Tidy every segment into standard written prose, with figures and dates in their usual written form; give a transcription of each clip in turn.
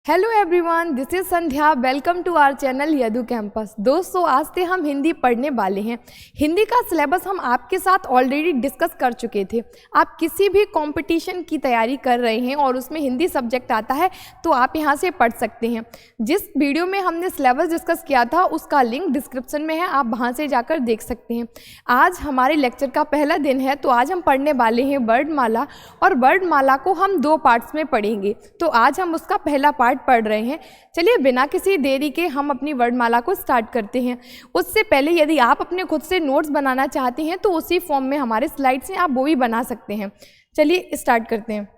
Hello everyone, this is Sandhya. Welcome to our channel Yadu campus. दोस्तों, आज से हम हिंदी पढ़ने वाले हैं। हिंदी का सिलेबस हम आपके साथ ऑलरेडी डिस्कस कर चुके थे। आप किसी भी कंपटीशन की तैयारी कर रहे हैं और उसमें हिंदी सब्जेक्ट आता है तो आप यहां से पढ़ सकते हैं। जिस वीडियो में हमने सिलेबस डिस्कस किया था उसका लिंक डिस्क्रिप्शन में है, आप वहाँ से जाकर देख सकते हैं। आज हमारे लेक्चर का पहला दिन है तो आज हम पढ़ने वाले हैं वर्णमाला, और वर्णमाला को हम 2 पार्ट्स में पढ़ेंगे। तो आज हम उसका पहला पार्ट पढ़ रहे हैं। चलिए बिना किसी देरी के हम अपनी वर्णमाला को स्टार्ट करते हैं। उससे पहले यदि आप अपने खुद से नोट्स बनाना चाहते हैं तो उसी फॉर्म में हमारे स्लाइड्स हैं, आप वो भी बना सकते हैं। चलिए स्टार्ट करते हैं।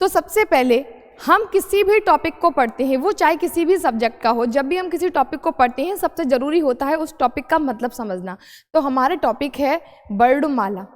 तो सबसे पहले हम किसी भी टॉपिक को पढ़ते हैं, वो चाहे किसी भी सब्जेक्ट का हो। जब भी हम किसी टॉपिक को पढ़ते हैं सबसे ज़रूरी होता है उस टॉपिक का मतलब समझना। तो हमारा टॉपिक है वर्णमाला,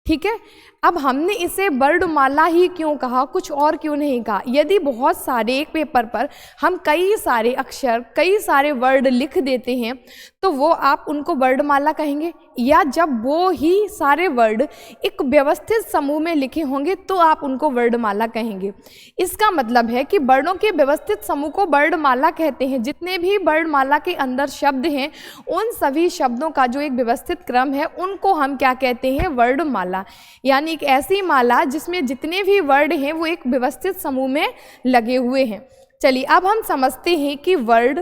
ठीक है। अब हमने इसे वर्णमाला ही क्यों कहा, कुछ और क्यों नहीं कहा। यदि बहुत सारे एक पेपर पर हम कई सारे अक्षर, कई सारे वर्ड लिख देते हैं तो वो आप उनको वर्णमाला कहेंगे, या जब वो ही सारे वर्ड एक व्यवस्थित समूह में लिखे होंगे तो आप उनको वर्णमाला कहेंगे। इसका मतलब है कि वर्णों के व्यवस्थित समूह को वर्णमाला कहते हैं। जितने भी वर्णमाला के अंदर शब्द हैं उन सभी शब्दों का जो एक व्यवस्थित क्रम है उनको हम क्या कहते हैं, वर्णमाला। यानी एक ऐसी माला जिसमें जितने भी वर्ड हैं वो एक व्यवस्थित समूह में लगे हुए हैं। चलिए अब हम समझते हैं कि वर्ड,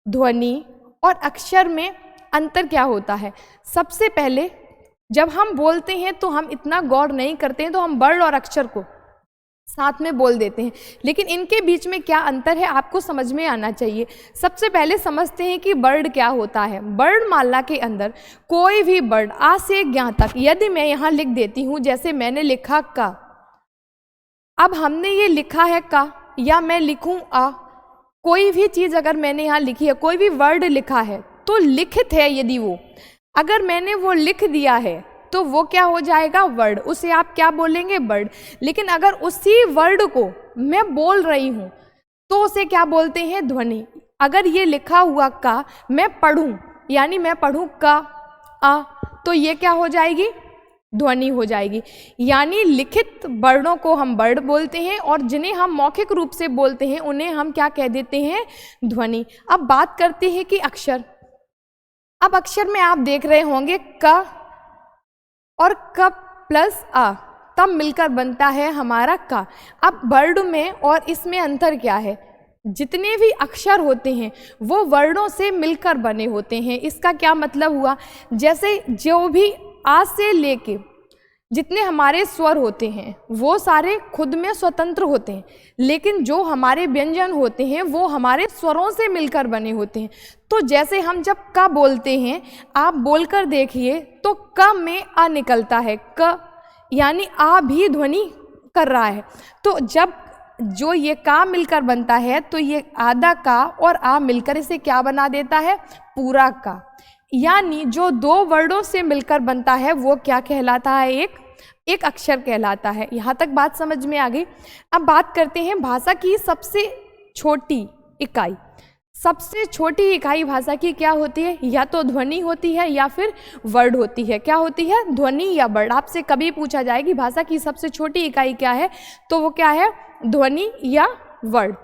ध्वनि और अक्षर में अंतर क्या होता है। सबसे पहले जब हम बोलते हैं तो हम इतना गौर नहीं करते हैं, तो हम वर्ड और अक्षर को साथ में बोल देते हैं, लेकिन इनके बीच में क्या अंतर है आपको समझ में आना चाहिए। सबसे पहले समझते हैं कि वर्ड क्या होता है। वर्णमाला के अंदर कोई भी वर्ड आ से ज्ञ तक यदि मैं यहाँ लिख देती हूँ, जैसे मैंने लिखा का, अब हमने ये लिखा है का या मैं लिखूँ आ, कोई भी चीज़ अगर मैंने यहाँ लिखी है, कोई भी वर्ड लिखा है तो लिखित है। यदि वो अगर मैंने वो लिख दिया है तो वो क्या हो जाएगा, वर्ड। उसे आप क्या बोलेंगे, वर्ड। लेकिन अगर उसी वर्ड को मैं बोल रही हूँ तो उसे क्या बोलते हैं, ध्वनि। अगर ये लिखा हुआ का मैं पढ़ूँ, यानी मैं पढ़ूँ का आ, तो ये क्या हो जाएगी, ध्वनि हो जाएगी। यानी लिखित वर्णों को हम वर्ड बोलते हैं और जिन्हें हम मौखिक रूप से बोलते हैं उन्हें हम क्या कह देते हैं, ध्वनि। अब बात करते हैं कि अक्षर। अब अक्षर में आप देख रहे होंगे क और क प्लस आ, तब मिलकर बनता है हमारा का। अब वर्ड में और इसमें अंतर क्या है, जितने भी अक्षर होते हैं वो वर्णों से मिलकर बने होते हैं। इसका क्या मतलब हुआ, जैसे जो भी आ से लेके जितने हमारे स्वर होते हैं वो सारे खुद में स्वतंत्र होते हैं, लेकिन जो हमारे व्यंजन होते हैं वो हमारे स्वरों से मिलकर बने होते हैं। तो जैसे हम जब क बोलते हैं, आप बोलकर देखिए तो क में आ निकलता है, क यानी आ भी ध्वनि कर रहा है। तो जब जो ये का मिलकर बनता है तो ये आधा का और आ मिलकर इसे क्या बना देता है, पूरा का। यानी जो 2 वर्डों से मिलकर बनता है वो क्या कहलाता है, एक अक्षर कहलाता है। यहाँ तक बात समझ में आ गई। अब बात करते हैं भाषा की सबसे छोटी इकाई। सबसे छोटी इकाई भाषा की क्या होती है, या तो ध्वनि होती है या फिर वर्ड होती है। क्या होती है, ध्वनि या वर्ड। आपसे कभी पूछा जाए कि भाषा की सबसे छोटी इकाई क्या है, तो वो क्या है, ध्वनि या वर्ड।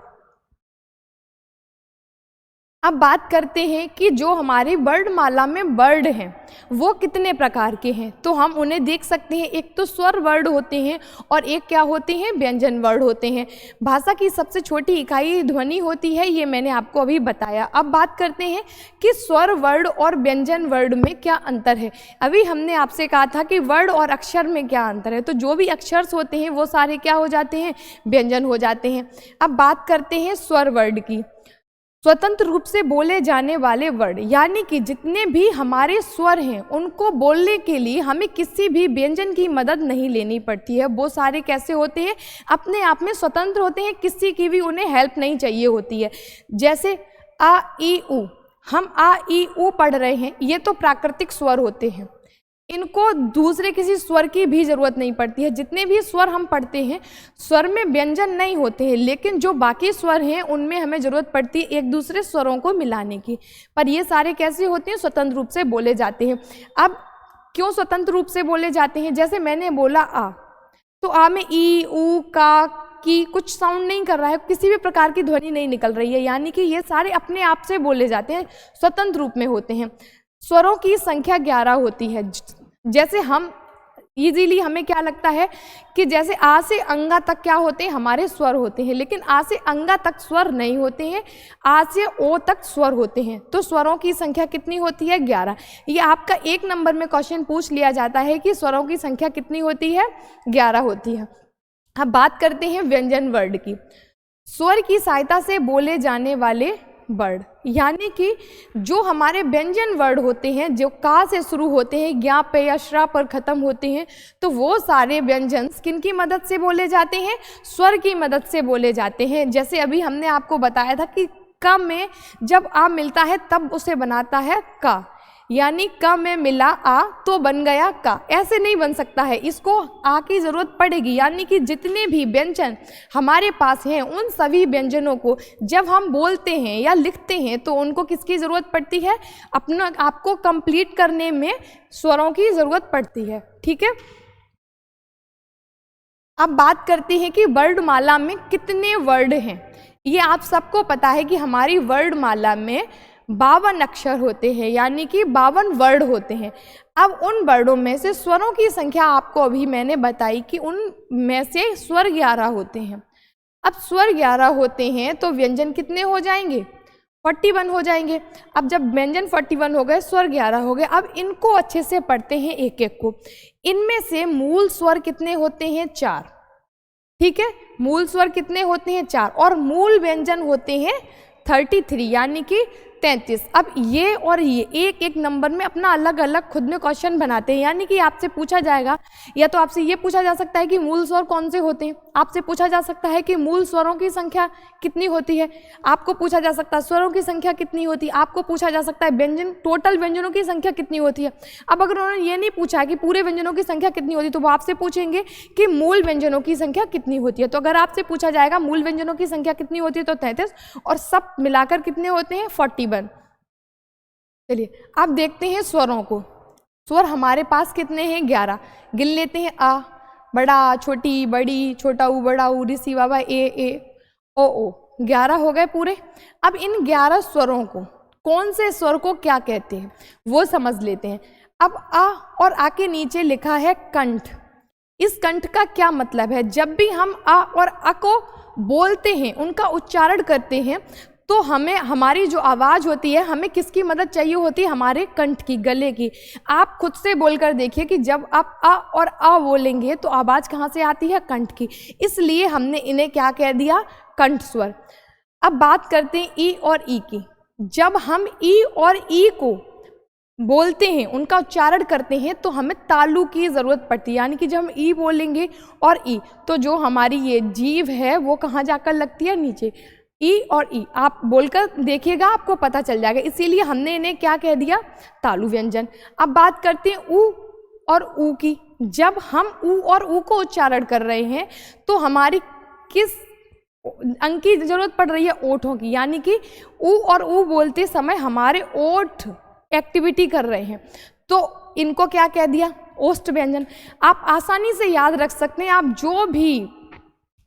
अब बात करते हैं कि जो हमारी वर्णमाला में वर्ड हैं वो कितने प्रकार के हैं। तो हम उन्हें देख सकते हैं। एक तो स्वर वर्ड होते हैं और एक क्या होते हैं, व्यंजन वर्ड होते हैं। भाषा की सबसे छोटी इकाई ध्वनि होती है, ये मैंने आपको अभी बताया। अब बात करते हैं कि स्वर वर्ड और व्यंजन वर्ड में क्या अंतर है। अभी हमने आपसे कहा था कि वर्ड और अक्षर में क्या अंतर है, तो जो भी अक्षर होते हैं वो सारे क्या हो जाते हैं, व्यंजन हो जाते हैं। अब बात करते हैं स्वर वर्ड की। स्वतंत्र रूप से बोले जाने वाले वर्ड, यानी कि जितने भी हमारे स्वर हैं उनको बोलने के लिए हमें किसी भी व्यंजन की मदद नहीं लेनी पड़ती है। वो सारे कैसे होते हैं, अपने आप में स्वतंत्र होते हैं, किसी की भी उन्हें हेल्प नहीं चाहिए होती है। जैसे आ ई ऊ, हम आ ई ऊ पढ़ रहे हैं, ये तो प्राकृतिक स्वर होते हैं, इनको दूसरे किसी स्वर की भी ज़रूरत नहीं पड़ती है। जितने भी स्वर हम पढ़ते हैं स्वर में व्यंजन नहीं होते हैं, लेकिन जो बाकी स्वर हैं उनमें हमें ज़रूरत पड़ती है एक दूसरे स्वरों को मिलाने की। पर ये सारे कैसे होते हैं, स्वतंत्र रूप से बोले जाते हैं। अब क्यों स्वतंत्र रूप से बोले जाते हैं, जैसे मैंने बोला आ, तो आ में ई ऊ का की कुछ साउंड नहीं कर रहा है, किसी भी प्रकार की ध्वनि नहीं निकल रही है, यानी कि ये सारे अपने आप से बोले जाते हैं, स्वतंत्र रूप में होते हैं। स्वरों की संख्या 11 होती है। जैसे हम इजीली हमें क्या लगता है कि जैसे आ से अंगा तक क्या होते हैं, हमारे स्वर होते हैं, लेकिन आ से अंगा तक स्वर नहीं होते हैं, आ से ओ तक स्वर होते हैं। तो स्वरों की संख्या कितनी होती है? 11। ये आपका 1 नंबर में क्वेश्चन पूछ लिया जाता है कि स्वरों की संख्या कितनी होती है? 11 होती है। अब बात करते हैं व्यंजन वर्ड की। स्वर की सहायता से बोले जाने वाले वर्ड, यानी कि जो हमारे व्यंजन वर्ड होते हैं, जो का से शुरू होते हैं, ज्ञा पे या श्रा पर खत्म होते हैं, तो वो सारे व्यंजन किनकी मदद से बोले जाते हैं? स्वर की मदद से बोले जाते हैं। जैसे अभी हमने आपको बताया था कि क में जब आ मिलता है तब उसे बनाता है का, यानी क में मिला आ तो बन गया का। ऐसे नहीं बन सकता है, इसको आ की ज़रूरत पड़ेगी, यानी कि जितने भी व्यंजन हमारे पास हैं उन सभी व्यंजनों को जब हम बोलते हैं या लिखते हैं तो उनको किसकी ज़रूरत पड़ती है? अपना आपको कंप्लीट करने में स्वरों की ज़रूरत पड़ती है। ठीक है, अब बात करते हैं कि वर्णमाला में कितने वर्ड हैं। ये आप सबको पता है कि हमारी वर्णमाला में 52 अक्षर होते हैं, यानी कि 52 वर्ड होते हैं। अब उन वर्डों में से स्वरों की संख्या आपको अभी मैंने बताई कि उन में से स्वर 11 होते हैं। अब स्वर 11 होते हैं तो व्यंजन कितने हो जाएंगे? 41 हो जाएंगे। अब जब व्यंजन 41 हो गए, स्वर 11 हो गए, अब इनको अच्छे से पढ़ते हैं एक एक को। इनमें से मूल स्वर कितने होते हैं? 4। ठीक है, मूल स्वर कितने होते हैं? 4। और मूल व्यंजन होते हैं 33, यानी कि 33। अब ये और ये एक एक नंबर में अपना अलग अलग खुद में क्वेश्चन बनाते हैं, यानी कि आपसे पूछा जाएगा, या तो आपसे ये पूछा जा सकता है कि मूल स्वर कौन से होते हैं, आपसे पूछा जा सकता है कि मूल स्वरों की संख्या कितनी होती है, आपको पूछा जा सकता है स्वरों की संख्या कितनी होती है, आपको पूछा जा सकता है व्यंजन टोटल व्यंजनों की संख्या कितनी होती है। अब अगर उन्होंने ये नहीं पूछा कि पूरे व्यंजनों की संख्या कितनी होती है, तो वो आपसे पूछेंगे कि मूल व्यंजनों की संख्या कितनी होती है। तो अगर आपसे पूछा जाएगा मूल व्यंजनों की संख्या कितनी होती है तो 33, और सब मिलाकर कितने होते हैं? 41। चलिए अब देखते हैं स्वरों को। स्वर हमारे पास कितने हैं? 11। गिन लेते हैं। आ, बड़ा, छोटी, बड़ी, छोटा ऊ, बड़ा ऊ, ऋषि बाबा, ए, ओ। 11 हो गए पूरे। अब इन 11 स्वरों को, कौन से स्वर को क्या कहते हैं वो समझ लेते हैं। अब आ और आ के नीचे लिखा है कंठ। इस कंठ का क्या मतलब है? जब भी हम आ और अ को बोलते हैं, उनका उच्चारण करते हैं, तो हमें हमारी जो आवाज़ होती है, हमें किसकी मदद चाहिए होती है? हमारे कंठ की, गले की। आप खुद से बोलकर देखिए कि जब आप आ और आ बोलेंगे तो आवाज़ कहाँ से आती है? कंठ की। इसलिए हमने इन्हें क्या कह दिया? कंठ स्वर। अब बात करते हैं ई और ई की। जब हम ई और ई को बोलते हैं, उनका उच्चारण करते हैं, तो हमें तालु की ज़रूरत पड़ती है, यानी कि जब हम ई बोलेंगे और ई, तो जो हमारी ये जीभ है वो कहाँ जाकर लगती है? नीचे। ई और ई आप बोलकर देखिएगा, आपको पता चल जाएगा। इसीलिए हमने इन्हें क्या कह दिया? तालु व्यंजन। अब बात करते हैं ऊ और ऊ की। जब हम ऊ और ऊ को उच्चारण कर रहे हैं तो हमारी किस अंग की जरूरत पड़ रही है? ओठों की, यानी कि ऊ और ऊ बोलते समय हमारे ओठ एक्टिविटी कर रहे हैं, तो इनको क्या कह दिया? ओष्ठ व्यंजन। आप आसानी से याद रख सकते हैं, आप जो भी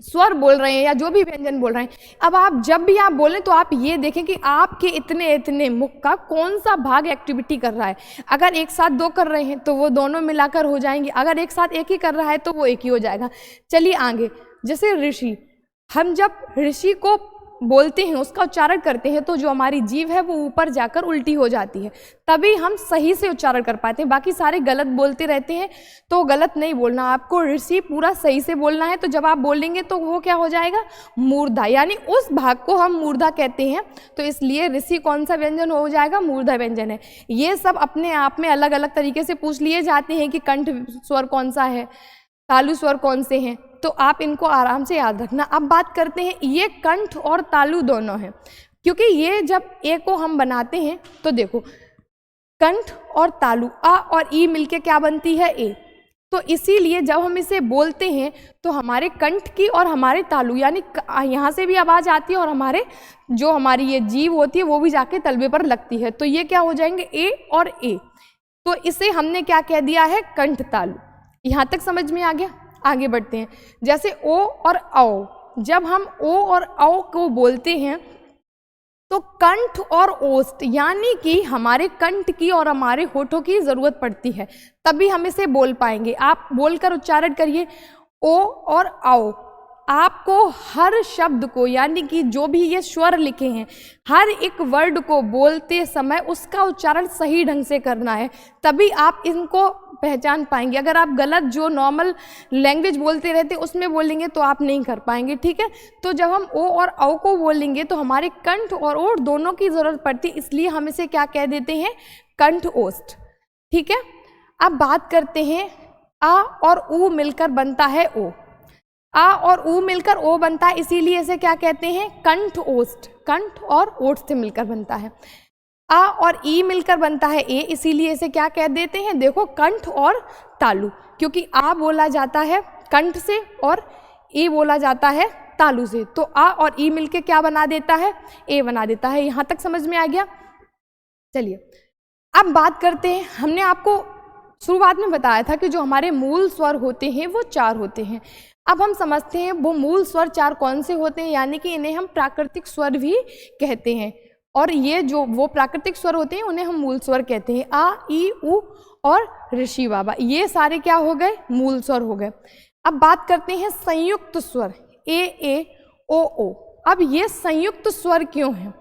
स्वर बोल रहे हैं या जो भी व्यंजन बोल रहे हैं, अब आप जब भी आप बोलें तो आप ये देखें कि आपके इतने इतने मुख का कौन सा भाग एक्टिविटी कर रहा है। अगर एक साथ 2 कर रहे हैं तो वो दोनों मिलाकर हो जाएंगे, अगर एक साथ एक ही कर रहा है तो वो एक ही हो जाएगा। चलिए आगे, जैसे ऋषि, हम जब ऋषि को बोलते हैं, उसका उच्चारण करते हैं, तो जो हमारी जीभ है वो ऊपर जाकर उल्टी हो जाती है, तभी हम सही से उच्चारण कर पाते हैं। बाकी सारे गलत बोलते रहते हैं, तो गलत नहीं बोलना, आपको ऋषि पूरा सही से बोलना है। तो जब आप बोलेंगे तो वो क्या हो जाएगा? मूर्धा, यानी उस भाग को हम मूर्धा कहते हैं। तो इसलिए ऋषि कौन सा व्यंजन हो जाएगा? मूर्धा व्यंजन है। ये सब अपने आप में अलग अलग तरीके से पूछ लिए जाते हैं कि कंठ स्वर कौन सा है, तालु स्वर कौन से हैं, तो आप इनको आराम से याद रखना। अब बात करते हैं, ये कंठ और तालु दोनों हैं, क्योंकि ये जब ए को हम बनाते हैं तो देखो कंठ और तालु, आ और ई मिलके क्या बनती है? ए। तो इसीलिए जब हम इसे बोलते हैं तो हमारे कंठ की और हमारे तालु, यानी यहाँ से भी आवाज़ आती है और हमारे जो हमारी ये जीभ होती है वो भी जाके तलवे पर लगती है, तो ये क्या हो जाएंगे? ए और ए। तो इसे हमने क्या कह दिया है? कंठ तालु। यहाँ तक समझ में आ गया? आगे बढ़ते हैं। जैसे ओ और औ, जब हम ओ और औ को बोलते हैं तो कंठ और ओष्ठ यानी कि हमारे कंठ की और हमारे होठों की ज़रूरत पड़ती है, तभी हम इसे बोल पाएंगे। आप बोलकर उच्चारण करिए ओ और आओ। आपको हर शब्द को यानी कि जो भी ये स्वर लिखे हैं हर एक वर्ड को बोलते समय उसका उच्चारण सही ढंग से करना है, तभी आप इनको पहचान पाएंगे। अगर आप गलत जो नॉर्मल लैंग्वेज बोलते रहते उसमें बोलेंगे तो आप नहीं कर पाएंगे, ठीक है। तो जब हम ओ और औ को बोलेंगे तो हमारे कंठ और ओठ दोनों की ज़रूरत पड़ती है, इसलिए हम इसे क्या कह देते हैं, कंठ ओष्ठ, ठीक है। अब बात करते हैं आ और ऊ मिलकर बनता है ओ। आ और ऊ मिलकर ओ बनता है, इसीलिए इसे क्या कहते हैं, कंठ ओष्ठ। कंठ और ओठ से मिलकर बनता है। आ और ई मिलकर बनता है ए, इसीलिए इसे क्या कह देते हैं, देखो कंठ और तालु, क्योंकि आ बोला जाता है कंठ से और ए बोला जाता है तालु से, तो आ और ई मिलके क्या बना देता है, ए बना देता है। यहाँ तक समझ में आ गया। चलिए अब बात करते हैं, हमने आपको शुरुआत में बताया था कि जो हमारे मूल स्वर होते हैं वो 4 होते हैं। अब हम समझते हैं वो मूल स्वर 4 कौन से होते हैं, यानी कि इन्हें हम प्राकृतिक स्वर भी कहते हैं, और ये जो वो प्राकृतिक स्वर होते हैं उन्हें हम मूल स्वर कहते हैं। आ ई उ और ऋषि बाबा, ये सारे क्या हो गए, मूल स्वर हो गए। अब बात करते हैं संयुक्त स्वर ए ओ ओ। अब ये संयुक्त स्वर क्यों हैं,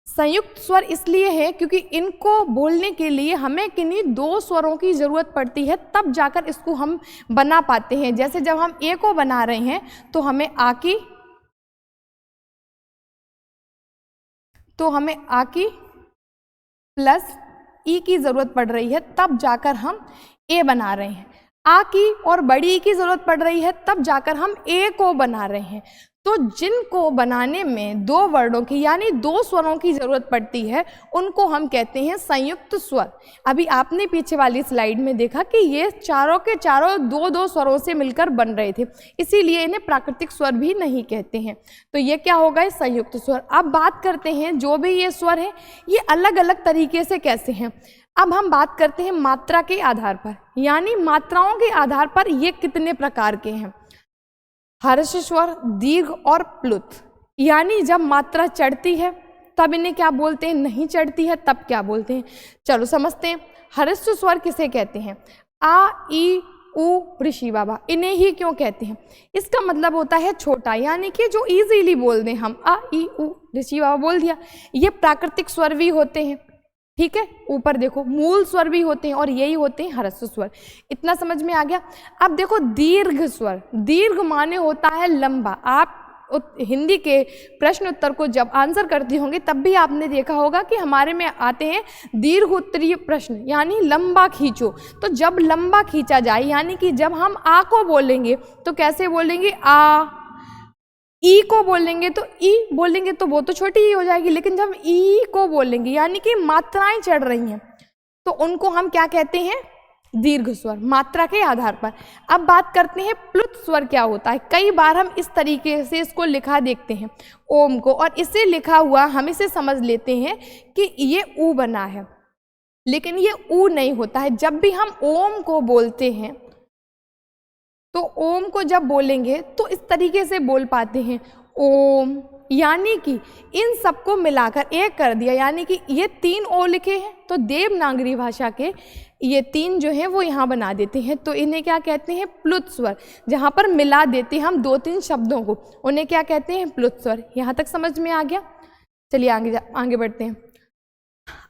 संयुक्त स्वर इसलिए है क्योंकि इनको बोलने के लिए हमें किन्हीं 2 स्वरों की ज़रूरत पड़ती है, तब जाकर इसको हम बना पाते हैं। जैसे जब हम ए को बना रहे हैं तो हमें आ की प्लस ई की ज़रूरत पड़ रही है, तब जाकर हम ए बना रहे हैं। आ की और बड़ी ई की ज़रूरत पड़ रही है, तब जाकर हम ए को बना रहे हैं। तो जिनको बनाने में 2 वर्डों की यानी 2 स्वरों की ज़रूरत पड़ती है उनको हम कहते हैं संयुक्त स्वर। अभी आपने पीछे वाली स्लाइड में देखा कि ये चारों के चारों 2-2 स्वरों से मिलकर बन रहे थे, इसीलिए इन्हें प्राकृतिक स्वर भी नहीं कहते हैं। तो ये क्या हो गए, संयुक्त स्वर। अब बात करते हैं जो भी ये स्वर हैं ये अलग अलग तरीके से कैसे हैं। अब हम बात करते हैं मात्रा के आधार पर, यानी मात्राओं के आधार पर ये कितने प्रकार के हैं। हर्ष स्वर, दीर्घ और प्लुत, यानी जब मात्रा चढ़ती है तब इन्हें क्या बोलते हैं, नहीं चढ़ती है तब क्या बोलते हैं। चलो समझते हैं। हर्ष स्वर किसे कहते हैं, आ ई उ ऋषि बाबा, इन्हें ही क्यों कहते हैं, इसका मतलब होता है छोटा, यानी कि जो इजीली बोल दें हम, आ ई उ ऋषि बाबा बोल दिया। ये प्राकृतिक स्वर भी होते हैं, ठीक है। ऊपर देखो मूल स्वर भी होते हैं और यही होते हैं ह्रस्व स्वर। इतना समझ में आ गया। अब देखो दीर्घ स्वर, दीर्घ माने होता है लंबा। आप हिंदी के प्रश्न उत्तर को जब आंसर करती होंगे तब भी आपने देखा होगा कि हमारे में आते हैं दीर्घ उत्तरीय प्रश्न, यानी लंबा खींचो। तो जब लंबा खींचा जाए, यानी कि जब हम आ को बोलेंगे तो कैसे बोलेंगे, आ। ई को बोलेंगे तो ई बोलेंगे तो वो तो छोटी ही हो जाएगी, लेकिन जब ई को बोलेंगे यानी कि मात्राएं चढ़ रही हैं तो उनको हम क्या कहते हैं, दीर्घ स्वर, मात्रा के आधार पर। अब बात करते हैं प्लुत स्वर क्या होता है। कई बार हम इस तरीके से इसको लिखा देखते हैं ओम को, और इसे लिखा हुआ हम इसे समझ लेते हैं कि ये ऊ बना है, लेकिन ये ऊ नहीं होता है। जब भी हम ओम को बोलते हैं तो ओम को जब बोलेंगे तो इस तरीके से बोल पाते हैं ओम, यानी कि इन सबको मिलाकर एक कर दिया, यानी कि ये 3 ओ लिखे हैं तो देवनागरी भाषा के ये 3 जो हैं वो यहाँ बना देते हैं, तो इन्हें क्या कहते हैं, प्लुत स्वर। जहाँ पर मिला देते हैं हम 2-3 शब्दों को, उन्हें क्या कहते हैं, प्लुत स्वर। यहाँ तक समझ में आ गया। चलिए आगे बढ़ते हैं।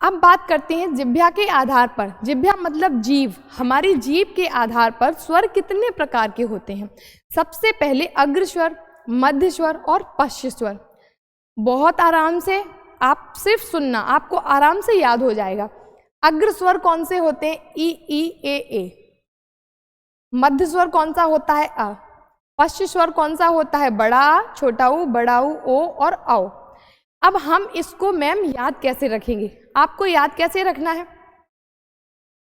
अब बात करते हैं जिह्वा के आधार पर। जिह्वा मतलब जीभ, हमारी जीभ के आधार पर स्वर कितने प्रकार के होते हैं। सबसे पहले अग्र स्वर, मध्य स्वर और पश्च स्वर। बहुत आराम से आप सिर्फ सुनना, आपको आराम से याद हो जाएगा। अग्र स्वर कौन से होते हैं, ई ए। मध्य स्वर कौन सा होता है, अ। पश्च स्वर कौन सा होता है, बड़ा आ, छोटा ऊ, बड़ा ऊ, ओ और औ। अब हम इसको मैम याद कैसे रखेंगे, आपको याद कैसे रखना है,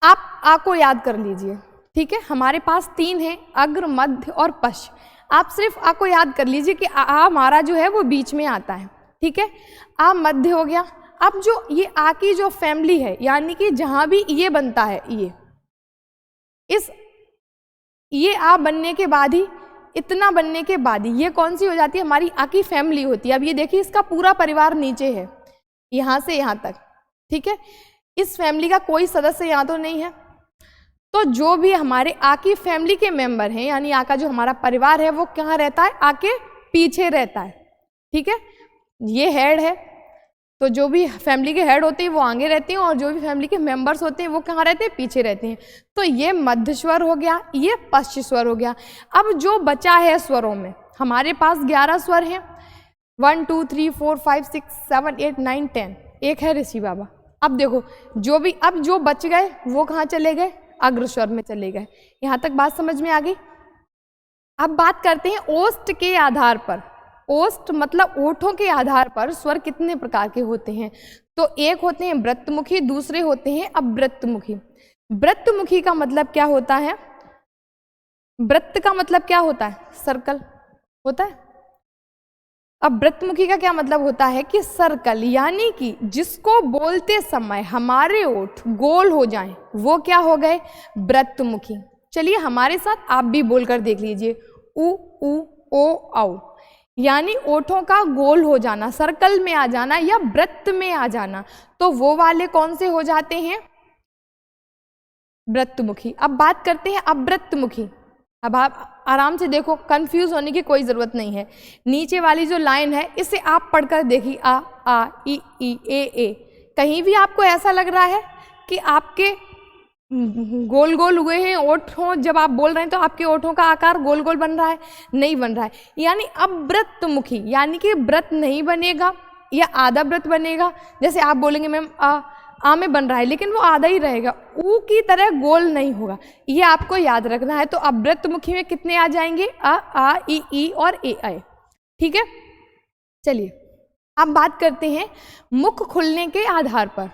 आप आ को याद कर लीजिए, ठीक है। हमारे पास 3 है, अग्र, मध्य और पश्च। आप सिर्फ आ को याद कर लीजिए कि आ हमारा जो है वो बीच में आता है, ठीक है। आ मध्य हो गया। अब जो ये आ की जो फैमिली है, यानी कि जहाँ भी ये बनता है, ये आ बनने के बाद ही इतना बनने के बाद ये कौन सी हो जाती है, हमारी आ की फैमिली होती है। अब ये देखिए इसका पूरा परिवार नीचे है, यहाँ से यहाँ तक, ठीक है। इस फैमिली का कोई सदस्य यहाँ तो नहीं है, तो जो भी हमारे आ की फैमिली के मेंबर हैं, यानी आ का जो हमारा परिवार है वो कहाँ रहता है, आ के पीछे रहता है, ठीक है। ये हेड है, तो जो भी फैमिली के हेड होते हैं वो आगे रहते हैं और जो भी फैमिली के मेंबर्स होते हैं वो कहाँ रहते हैं, पीछे रहते हैं। तो ये मध्य स्वर हो गया, ये पश्च स्वर हो गया। अब जो बचा है स्वरों में, हमारे पास 11 स्वर हैं, 1 2 3 4 5 6 7 8 9 10, एक है ऋषि बाबा। अब देखो अब जो बच गए वो कहाँ चले गए, अग्र स्वर में चले गए। यहाँ तक बात समझ में आ गई। अब बात करते हैं ओष्ठ के आधार पर। ओष्ठ मतलब ओठों के आधार पर स्वर कितने प्रकार के होते हैं। तो एक होते हैं वृत्तमुखी, दूसरे होते हैं अवृत्तमुखी। वृत्तमुखी का मतलब क्या होता है, वृत्त का मतलब क्या होता है, सर्कल होता है। अब वृत्तमुखी का क्या मतलब होता है कि सर्कल, यानी कि जिसको बोलते समय हमारे ओठ गोल हो जाएं वो क्या हो गए, वृत्तमुखी। चलिए हमारे साथ आप भी बोलकर देख लीजिए, उ उ ओ औ, यानी ओठों का गोल हो जाना, सर्कल में आ जाना या वृत्त में आ जाना, तो वो वाले कौन से हो जाते हैं, वृत्तमुखी। अब बात करते हैं अवृत्तमुखी। अब आप आराम से देखो, कंफ्यूज होने की कोई ज़रूरत नहीं है। नीचे वाली जो लाइन है इसे आप पढ़कर देखिए, आ ई ए। कहीं भी आपको ऐसा लग रहा है कि आपके गोल गोल हुए हैं ओठ हो, जब आप बोल रहे हैं तो आपके ओठों का आकार गोल गोल बन रहा है, नहीं बन रहा है, यानी अवृत्तमुखी, यानी कि व्रत नहीं बनेगा या आधा व्रत बनेगा। जैसे आप बोलेंगे मैम आ में बन रहा है, लेकिन वो आधा ही रहेगा, ऊ की तरह गोल नहीं होगा, ये आपको याद रखना है। तो अवृत्तमुखी में कितने आ जाएंगे, आ ई और ए आए, ठीक है। चलिए अब बात करते हैं मुख खुलने के आधार पर।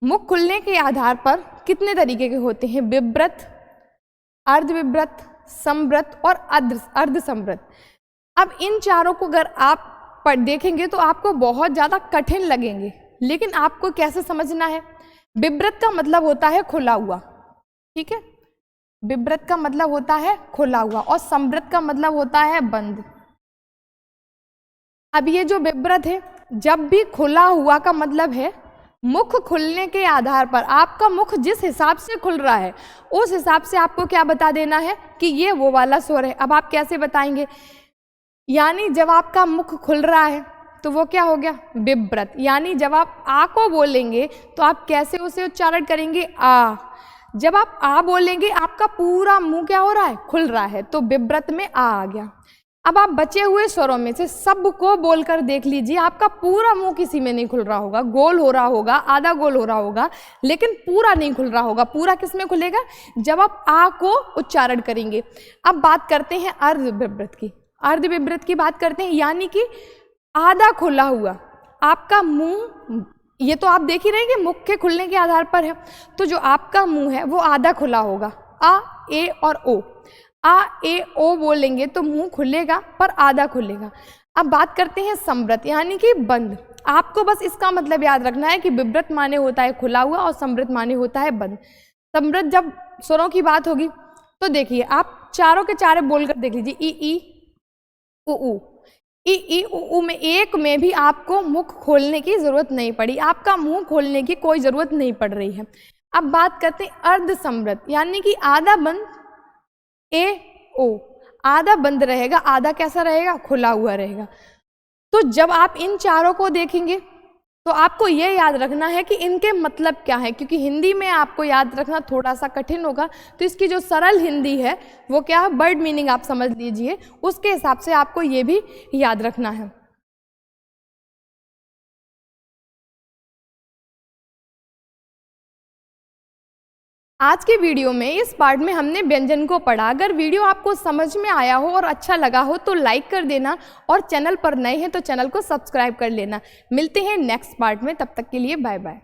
मुख खुलने के आधार पर कितने तरीके के होते हैं, विव्रत, अर्धविव्रत, संव्रत और अर्ध संव्रत। अब इन चारों को अगर आप देखेंगे तो आपको बहुत ज़्यादा कठिन लगेंगे, लेकिन आपको कैसे समझना है। विव्रत का मतलब होता है खुला हुआ, ठीक है, विव्रत का मतलब होता है खुला हुआ और संव्रत का मतलब होता है बंद। अब ये जो विव्रत है, जब भी खुला हुआ का मतलब है मुख खुलने के आधार पर, आपका मुख जिस हिसाब से खुल रहा है उस हिसाब से आपको क्या बता देना है कि ये वो वाला स्वर है। अब आप कैसे बताएंगे, यानी जब आपका मुख खुल रहा है तो वो क्या हो गया, विव्रत, यानी जब आप आ को बोलेंगे तो आप कैसे उसे उच्चारण करेंगे, आ। जब आप आ बोलेंगे आपका पूरा मुंह क्या हो रहा है, खुल रहा है, तो विव्रत में आ गया। अब आप बचे हुए स्वरों में से सबको बोलकर देख लीजिए, आपका पूरा मुंह किसी में नहीं खुल रहा होगा, गोल हो रहा होगा, आधा गोल हो रहा होगा, लेकिन पूरा नहीं खुल रहा होगा। पूरा किस में खुलेगा, जब आप आ को उच्चारण करेंगे। अब बात करते हैं अर्धविव्रत की। अर्धविव्रत की बात करते हैं, यानी कि आधा खुला हुआ आपका मुंह, ये तो आप देख ही रहे हैं कि मुख के खुलने के आधार पर है, तो जो आपका मुंह है वो आधा खुला होगा। आ, ए और ओ, आ ए ओ बोलेंगे तो मुंह खुलेगा पर आधा खुलेगा। अब बात करते हैं संव्रत, यानी कि बंद। आपको बस इसका मतलब याद रखना है कि विव्रत माने होता है खुला हुआ और संव्रत माने होता है बंद। संव्रत जब स्वरों की बात होगी तो देखिए आप चारों के चारे बोलकर देख लीजिए, ई उ, ई उ में एक में भी आपको मुख खोलने की जरूरत नहीं पड़ी, आपका मुंह खोलने की कोई जरूरत नहीं पड़ रही है। अब बात करते हैं अर्ध संव्रत, यानी कि आधा बंद, ए ओ, आधा बंद रहेगा, आधा कैसा रहेगा, खुला हुआ रहेगा। तो जब आप इन चारों को देखेंगे तो आपको ये याद रखना है कि इनके मतलब क्या है, क्योंकि हिंदी में आपको याद रखना थोड़ा सा कठिन होगा। तो इसकी जो सरल हिंदी है वो क्या है, वर्ड मीनिंग आप समझ लीजिए, उसके हिसाब से आपको ये भी याद रखना है। आज के वीडियो में इस पार्ट में हमने व्यंजन को पढ़ा। अगर वीडियो आपको समझ में आया हो और अच्छा लगा हो तो लाइक कर देना, और चैनल पर नए हैं तो चैनल को सब्सक्राइब कर लेना। मिलते हैं नेक्स्ट पार्ट में, तब तक के लिए बाय बाय।